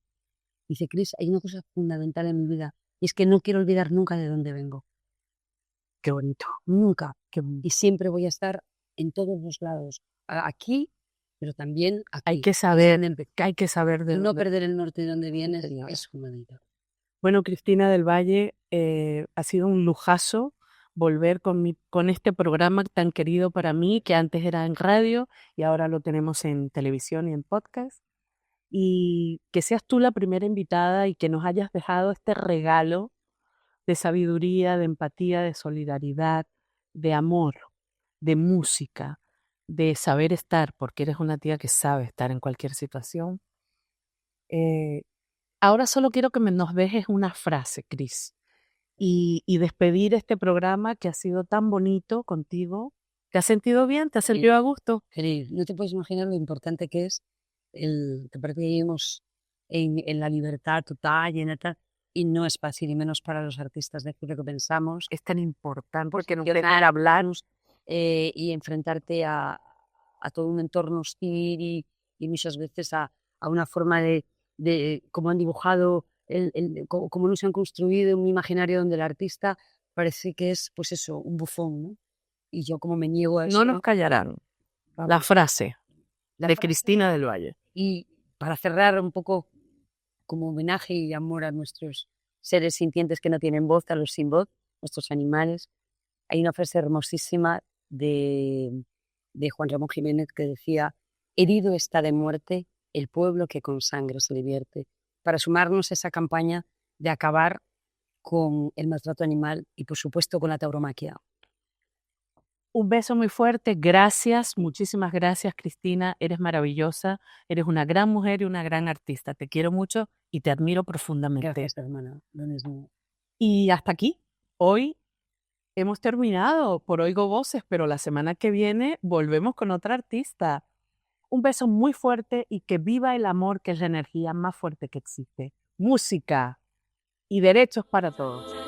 dice, Cris, hay una cosa fundamental en mi vida y es que no quiero olvidar nunca de dónde vengo. Qué bonito. Nunca. Qué bonito. Y siempre voy a estar en todos los lados. Aquí, pero también aquí. Hay que saber de No dónde. perder el norte de donde vienes es fundamental. Bueno, Cristina del Valle, ha sido un lujazo volver con este programa tan querido para mí, que antes era en radio y ahora lo tenemos en televisión y en podcast. Y que seas tú la primera invitada y que nos hayas dejado este regalo de sabiduría, de empatía, de solidaridad, de amor, de música, de saber estar, porque eres una tía que sabe estar en cualquier situación. Ahora solo quiero que nos dejes una frase, Cris, y despedir este programa que ha sido tan bonito contigo. ¿Te has sentido bien? ¿Te has sentido a gusto? Feliz. No te puedes imaginar lo importante que es que parece que vivimos en la libertad total y en tal, y no es fácil, y menos para los artistas decir lo que pensamos. Es tan importante Porque no funcionar, hablarnos y enfrentarte a todo un entorno hostil y muchas veces a una forma de cómo han dibujado, cómo nos han construido un imaginario donde el artista parece que es, pues eso, un bufón, ¿no? Y yo como me niego a eso, no nos callarán. La vamos, frase la de frase. Cristina del Valle. Y para cerrar un poco como homenaje y amor a nuestros seres sintientes que no tienen voz, a los sin voz, nuestros animales, hay una frase hermosísima de Juan Ramón Jiménez que decía: herido está de muerte el pueblo que con sangre se divierte, para sumarnos a esa campaña de acabar con el maltrato animal y, por supuesto, con la tauromaquia. Un beso muy fuerte, gracias, muchísimas gracias, Cristina, eres maravillosa, eres una gran mujer y una gran artista. Te quiero mucho y te admiro profundamente. Gracias, hermana. Lo mismo. Y hasta aquí. Hoy hemos terminado por Oigo Voces, pero la semana que viene volvemos con otra artista. Un beso muy fuerte y que viva el amor, que es la energía más fuerte que existe. Música y derechos para todos.